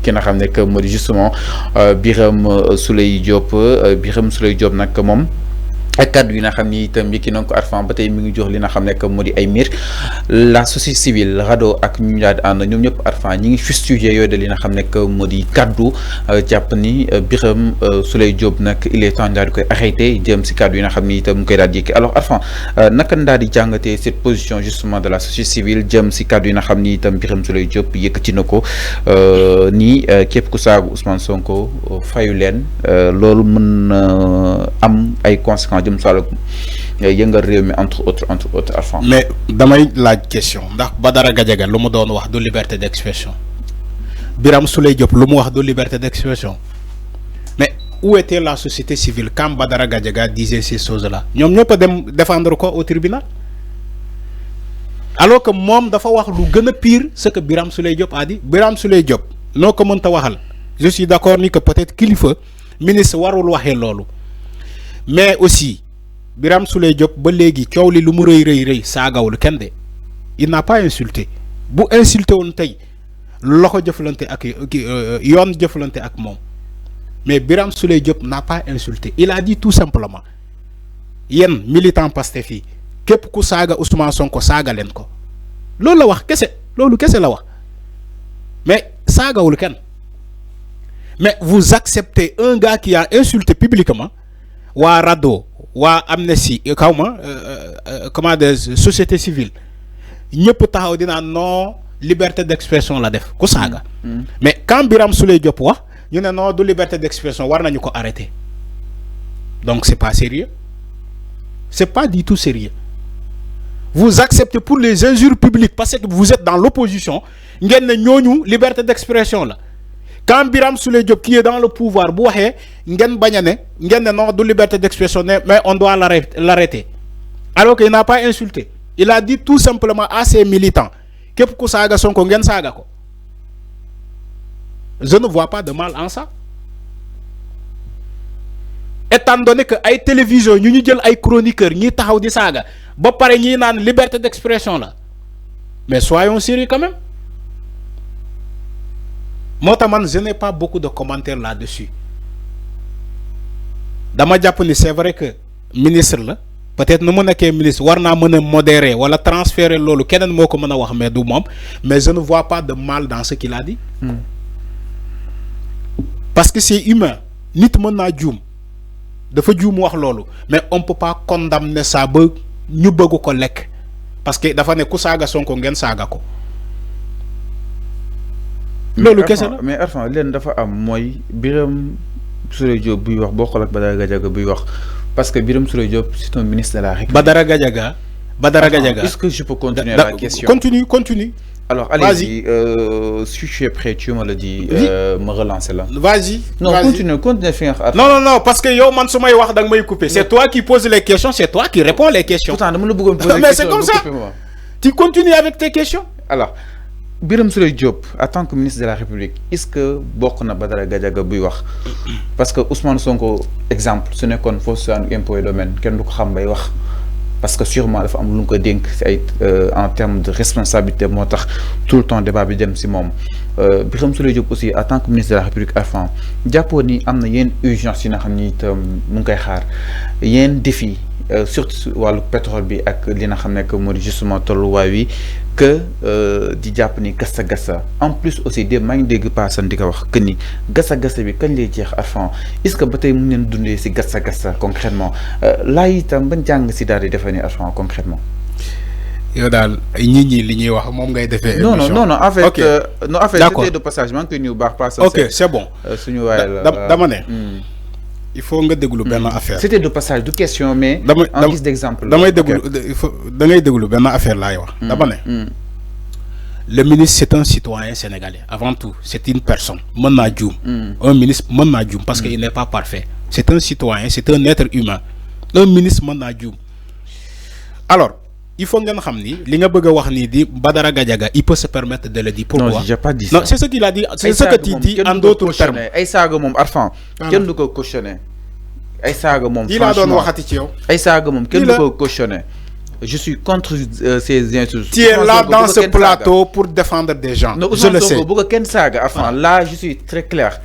ki nga xam ne que moo di justement Birame Souleye Diop Birame Souleye Diop nag moom. ak kàddu yi nga xam ni itam yëkki na ko Arfan ba tey mi ngi jox li nga xam ne que moo di ay mbir la société civile RADDHO ak ñu daal di ànd ñoom ñëpp Arfan ñi ngi fustigé yooyu de li nga xam ne que moo di kàddu jàpp ni Birame Souleye Diop nag il est temps daal di koy arrêté jëm si kàddu yi nga xam ni itam mu koy daal di yëkki alors Arfan naka daal di jàngatee cette position justement de la société civile jëm si kàddu yi nga xam ni itam Birame Souleye Diop yëkkati na ko nii képp ku saagu Ousmane Sonko fayu leen loolu mën na am ay conséquences. yëngal réew mi entre autres Arfan. mais damay laaj question ndax Badara Gadiaga lu mu doon wax du liberté d'expression Birame Souleye Diop lu mu wax du liberté d'expression mais où était la société civile quand Badara Gadiaga disait ces choses là ñoom ñëpp a dem défendre ko au tribunal alors que moom dafa wax lu gën a pire ce que Birame Souleye Diop a dit Birame Souleye Diop noo ko mënta waxal je suis d'accord ni que peut-être kilifa ministre warul waxee loolu. mais aussi Birame Souleye Diop ba léegi coow li lu mu rëy saagawul kenn de il n'a pas insulté bu insulté woon tey loxo jëflante ak yoon jëflante ak moom mais Birame Souleye Diop n'a pas insulté il a dit tout simplement yéen militant Pastef yi képp ku saaga Ousmane Sonko saaga leen ko loolu la wax kese loolu kese la wax mais saagawul kenn mais vous acceptez un gars qui a insulté publiquement waa RADDHO waa Amnesty comment des société civile ñëpp taxaw dinaa non liberté d'expression la def ku saaga mais quand Birame Souleye Diop wax ñu ne non du liberté d'expression war nañu ko arrêter donc c'est pas sérieux c'est pas du tout sérieux vous acceptez pour les injures publiques parce que vous êtes dans l'opposition ngeen ne ñooñu liberté d'expression la quand Birame Souleye Diop qui est dans le pouvoir bu waxee ngeen bañ a ne ngeen ne non du liberté d'expression mais on doit l'arrêter alors qu'il n'a pas insulté il a dit tout simplement à ses militants képp ku saaga Sonko ngeen saaga ko je ne vois pas de mal en ça étant donné que ay télévision ñu jël ay chroniqueurs ñi taxaw di saaga ba pare ñi naan liberté d'expression la mais soyons sérieux quand même. Moi, je n'ai pas beaucoup de commentaires là-dessus. Dama jàpp ni c'est vrai que ministre la peut-être nu mu nekkee ministre war naa mën a modérer wala transférer loolu keneen moo ko mën a wax mais du moom mais je ne vois pas de mal dans ce qu'il a dit. Parce que c'est humain nit mën naa juum dafa juum wax loolu mais on peut pas condamner ça ba ñu bëgg ko lekk parce que dafa ne ku saaga Sonko ngeen saaga ko. loolu kese la mais Arfan leen dafa am mooy Birame Souleye Diop buy wax bokkul ak Badara Gadiaga buy wax parce que Birame Souleye Diop c'est un ministre de la République. Badara Gadiaga est-ce que je peux continuer la question? Continue. Alors allez-y, si tu es prêt tu me le dis me relancer là. Vas-y. Non, continue finir. Non parce que yow man su may wax da nga may couper. C'est toi qui poses les questions, c'est toi qui réponds les questions. Pourtant dama la bëggoon poser mais c'est comme ça. Tu continues avec tes questions. Alors Birame Souleye Diop en tant que ministre de la République est-ce que bokk na Badara Gadiaga buy wax parce que Ousmane Sonko exemple su nekkoon foofu su impôt et domaine kenn du ko xam bay wax parce que sûrement dafa am lu ko dénk ci ay en termes de responsabilité moo tax tout le temps débat bi dem ci moom Birame Souleye Diop aussi en tant que ministre de la République Arfan jàppoo ni am na yenn urgence yi nga xam ni itam mu ngi koy xaar yenn défi surtout wàllu pétrole bi ak li nga xam ne que moo di justement tolluwaay wi que di jàpp ni gassa en plus aussi de maa ngi dégg paasan di ko wax que ni gassa bi kañ lay jeex Arfan est-ce que ba tey mu neen dundee si gassa concrètement laa itam bañ jàng si daal di defee ni Arfan concrètement yow daal ñi li ñuy wax moom ngay defee non en fait okay. Non en fait c'était de passage maa ngi koy nuyu baax paasan ok c'est bon suñu waay la dama ne il faut nga déglu benn affaire. C'était de passage de question mais en guise d'exemple. damay déglu da ngay déglu benn affaire laay wax. dama ne. Le ministre c'est un citoyen sénégalais avant tout c'est une personne mën naa juum. Un ministre mën naa juum parce que il n'est pas parfait. C'est un citoyen c'est un être humain. Un ministre mën naa juum. Alors il faut ngeen xam ni li nga bëgg a wax nii di Badara Gadiaga il peut se permettre de le dire. Pourquoi? Non j'ai pas dit ça. Non c'est ce qu'il a dit c'est ce que tu dis en d'autres termes. ay saaga moom Arfan kenn du ko cautionner ay saaga moom franchement laa doon waxati ci yow. ay saaga moom kenn du ko cautionner je suis contre ces insultes. Tu es là dans ce plateau pour défendre des gens. Non, je le sais. Là, je suis très clair.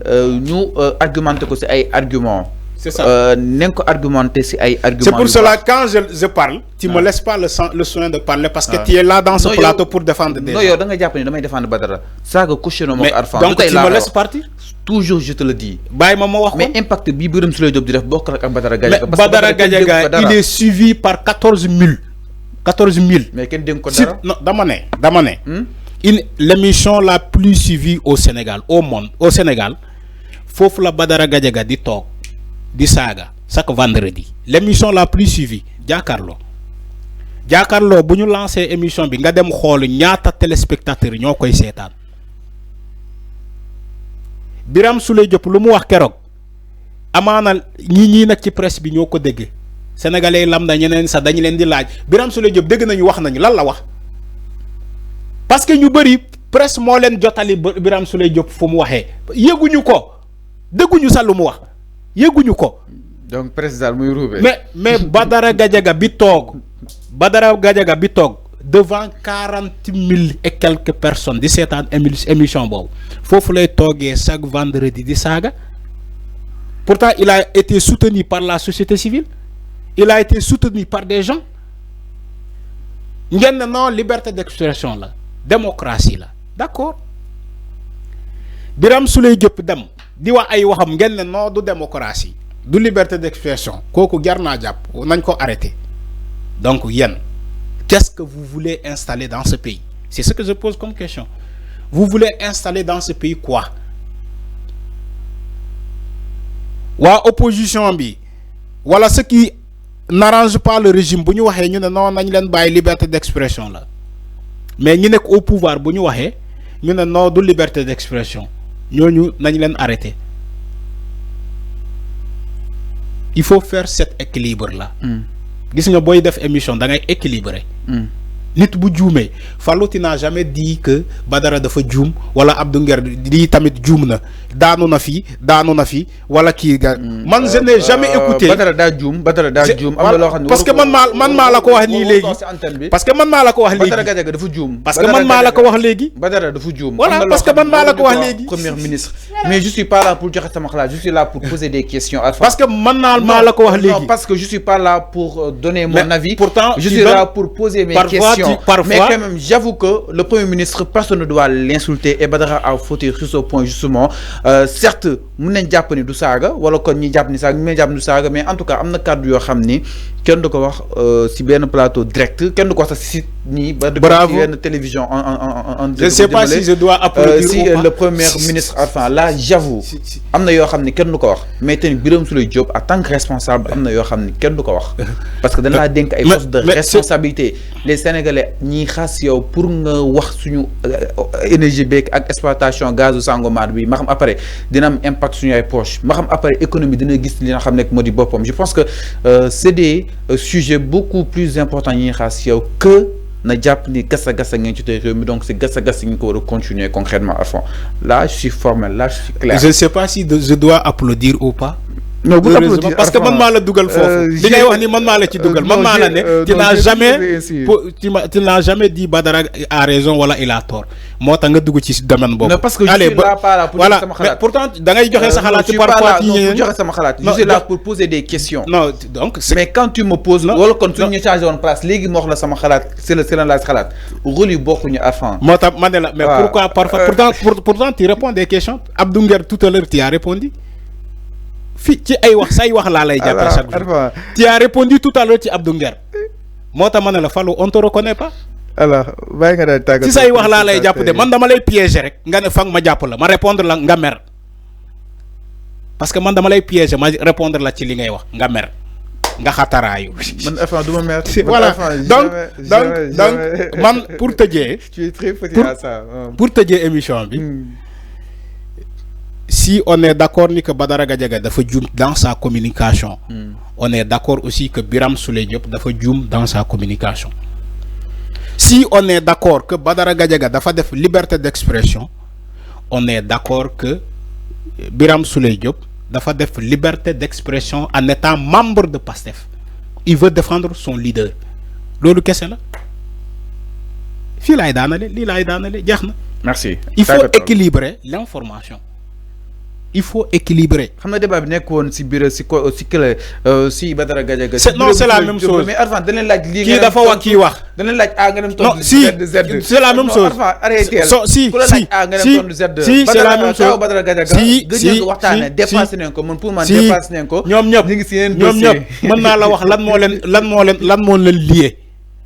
Nous argumentons que c'est un argument. C'est ça. C'est pour cela quand je parle, tu me laisses pas le soin de parler parce que tu es là dans ce plateau pour défendre des gens. Non, yo, da nga japp ni damay défendre Badara. Ça que cautionné mo Arfan. Donc tu me laisses partir. Toujours je te le dis. Bay ma wax ko. Mais impact bi Birame Souleye Diop di def bokk ak Badara Gadiaga parce que Badara Gadiaga il est suivi par 14 000. 14 000. Mais ken denk ko dara? Non, dama né. L'émission la plus suivie au Sénégal, au monde, au Sénégal, fofu la Badara Gadiaga di tok. Di saga chaque vendredi l'émission la plus suivie Jakaarlo bu ñu lancé émission bi nga dem xol ñaata téléspectateurs ñokoy sétane Birame Souleye Diop lu mu wax kérok amana ñi nak ci presse bi ñoko dégg sénégalais lambda ñeneen sa dañ leen di laaj Birame Souleye Diop dégg nañu wax nañu lan la wax parce que ñu bari presse mo leen jotali Birame Souleye Diop fu mu waxé yéguñu ko dégguñu sa lu mu wax yeguñu ko donc président muy roubé mais Badara Gadiaga bi tok devant 40 000 et quelques personnes 17 ans émission bobu fofu lay togué chaque vendredi di saga pourtant il a été soutenu par la société civile il a été soutenu par des gens ngén non liberté d'expression la démocratie la d'accord Birame Souleye Diop dem di wax ay waxam ngeen ne non du démocratie du liberté d'expression kooku jar naa jàpp nañ ko arrêter donc yéen qu'est-ce que vous voulez installer dans ce pays c'est ce que je pose comme question vous voulez installer dans ce pays quoi waa opposition bi wala ce qui n'arrange pas le régime bu ñu waxee ñu ne non nañ leen bàyyi liberté d'expression la mais ñi nekk au pouvoir bu ñu waxee ñu ne non du liberté d'expression ñooñu nañ leen arrêter il faut faire cet équilibre là gis nga boy def émission da ngay équilibrer nit bu djoumé Fallou n'a jamais dit que Badara dafa djoum wala Abdou Nguer di tamit djoum na daanu na fi wala ki man je n'ai jamais écouté Badara da djoum am na lo xamni parce que man ma la ko wax ni légui parce que man ma la ko wax légui Badara Gadiaga dafa djoum parce que man ma la ko wax légui Badara dafa djoum voilà parce que man ma la ko wax légui premier ministre mais je suis pas là pour joxe sama xalaat je suis là pour poser des questions parce que man ma la ko wax légui non parce que je suis pas là pour donner mon avis pourtant je suis là pour poser mes questions parfois, mais quand même j'avoue que le premier ministre personne ne doit l'insulter et Badara a fauté sur ce point justement certes mën nañ jàpp ni du saaga wala kon ñi jàpp ni saaga ñu jàpp ni du saaga mais en tout cas am na kàddu yoo xam ni kenn du ko wax si benn plateau direct kenn du ko wax sax si nii ba di ko ci benn télévision en je ne sais pas si je dois applaudir si le premier ministre Arfan là j'avoue am na yoo xam ni kenn du ko wax mais tamit Birame Souleye Diop en tant que responsable am na yoo xam ni kenn du ko wax parce que dañ laa dénk ay postes de responsabilité les Sénégalais ñiy xaas yow pour nga wax suñu énergie beeg ak exploitation gazu Sangomar bi ma xam après dina am impact suñu ay poche ma xam après économie dina gis li nga xam ne moo di boppam je pense que c'est des sujets beaucoup plus importants yi ñuy xaas yow que na jàpp ni gassa ngeen ci tey réew mi donc c'est gassa ñu ko war a continuer concrètement à fond là je suis formel là je suis clair. Je ne sais pas si je dois applaudir ou pas. Non, vous applaudissez parce que man maa la dugal foofu li ngay wax ni man maa la ci dugal man maa la ne tu n'as jamais dit Badara a raison wala il a tort moo tax nga dugg ci domaine boobu. Non parce que je suis là pas là pour voilà mais pourtant da ngay joxe sa xalaat ci parfois ci joxe sama xalaat je suis là pour poser des questions. Non donc mais quand tu me poses wala kon suñu ñu changé woon place léegi ma wax la sama xalaat c'est la laaj xalaat rôle yi bokkuñu Arfan. moo tax ma ne la mais pourquoi parfois pourtant tu réponds des questions Abdou Nguer tout à l'heure tu as répondu fi ci ay wax say wax la lay jappé chaque jour tu as répondu tout à l'heure ci Abdou Nguer mota mané la Fallou on te reconnaît pas alors bay nga day tag ci say wax la lay japp de man dama lay piéger rek nga ne fang ma japp la ma répondre la nga mer parce que man dama lay piéger ma répondre la ci li ngay wax nga mer nga xataraayu man enfin duma mer voilà donc man pour tëjee tu es très petit à ça pour tëjee émission bi si on est d'accord ni que Badara Gadiaga dafa djoum dans sa communication on est d'accord aussi que Birame Souleye Diop dafa djoum dans sa communication si on est d'accord que Badara Gadiaga dafa def liberté d'expression on est d'accord que Birame Souleye Diop dafa def liberté d'expression en étant membre de PASTEF il veut défendre son leader loolu kese la fii laay daanale lii laay daanale jeex na. merci. Il faut équilibrer l'information. Il faut équilibrer. xam nga débat bi nekk woon si biir si ko si kële si Badara Gadiaga. non c'est la même chose mais Arfan da leen laaj lii. kii dafa wax kii wax. da leen laaj A nga dem tontu si Z. c'est la même chose. Arfan arrêté so si si si c'est la même chose. Badara Gadiaga gëj waxtaane dépassé nañ ko man pour man dépassé nañ ko. ñoom ñëpp ñu ngi si yeneen ñoom dossier. ñëpp mën naa la wax lan moo leen lié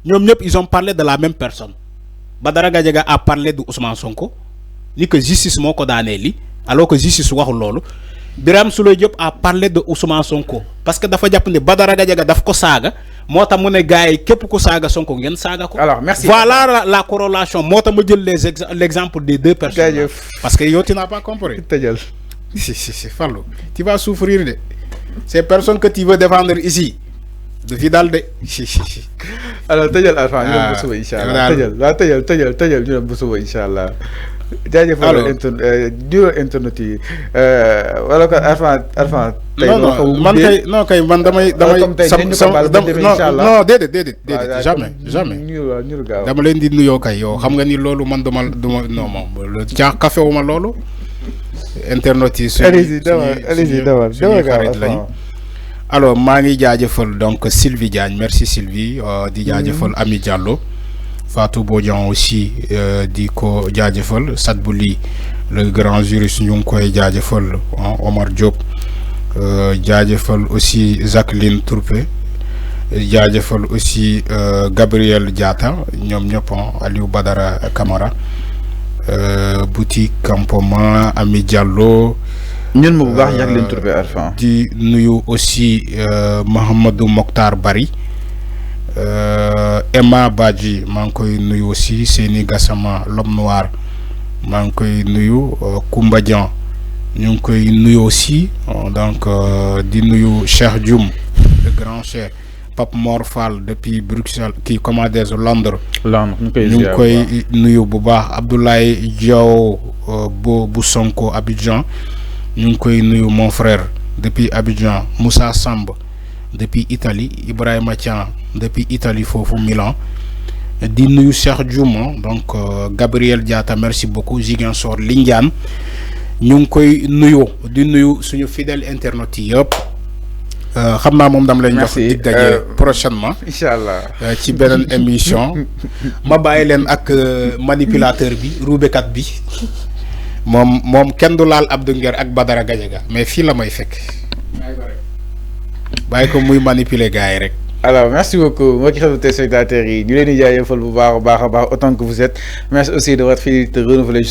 ñoom ñëpp ils ont parlé de la même personne. Badara Gadiaga a parlé de Ousmane Sonko ni que justice moo ko daanee li alors que justice waxul loolu. Birame Souleye Diop a parlé de Ousmane Sonko parce que dafa jàpp ne Badara Gadiaga daf ko saaga moo tax mu ne gars yi képp ku saaga Sonko ngeen saaga ko. Alors merci. Voilà la corrélation moo tax ma jël l'exemple des deux personnes. Jaajëf. Parce que yow tu n'as pas compris. tëjal. si Fallou tu vas souffrir de ces personnes que tu veux défendre ici du fi daal de si. alors tëjal Arfan ñu dem bu suba incha allah tëjal waaw tëjal ñu dem bu suba incha allah. jaajëfal internet yi wala ko Arfan tey non kay man damay non déedéet jamais dama leen di nuyoo kay yow xam nga ni loolu man duma non moom café wu ma loolu internet yi allez-y dawal xarit lañ alors maa ngi jaajëfal donc Sylvie Diagne merci Sylvie di jaajëfal Ami Diallo Fatou Bodian aussi di ko jaajëfal Sadbouli le grand juriste ñu ngi koy jaajëfal Omar Diop jaajëfal aussi Jacqueline Tourpé jaajëfal aussi Gabriel Diatta ñoom ñëpp Aliou Badara Camara boutique campement Ami Diallo ñun ma bu baax Jacqueline Tourpé Arfan di nuyu aussi Mohamedou Mokhtar Bari Emma Badji maa ngi koy nuyu aussi Seni Gassama l'homme noir maa ngi koy nuyu Koumba Dian ñu ngi koy nuyu aussi donc di nuyu Cheikh Dioum le grand chef Pape Mor Fall depuis Bruxelles kii comment dire Londres ñu ngi koy nuyu bu baax Abdoulaye Diaw bu Sonko Abidjan ñu ngi koy nuyu mon frère depuis Abidjan Moussa Samb depuis Italie Ibrahima Thian depuis Italie foofu Milan di nuyu Cheikh Dioum donc Gabriel Diatta merci beaucoup Ziguinchor Lindiane ñu ngi koy nuyu di nuyu suñu fidèle internet yi yëpp xam naa moom dam lañ jox dig daje prochainement inchallah ci beneen émission ma bàyyi leen ak manipulateur bi ruubekat bi moom kenn du laal Abdou Nguer ak Badara Gadiaga mais fii la may fekk bàyyi ko muy manipuler gars yi rek. Alors merci beaucoup moi qui xamante téléspectateurs yi ñu leen di jaajëfal bu baax a baax autant que vous êtes merci aussi de votre fidélité renouvelée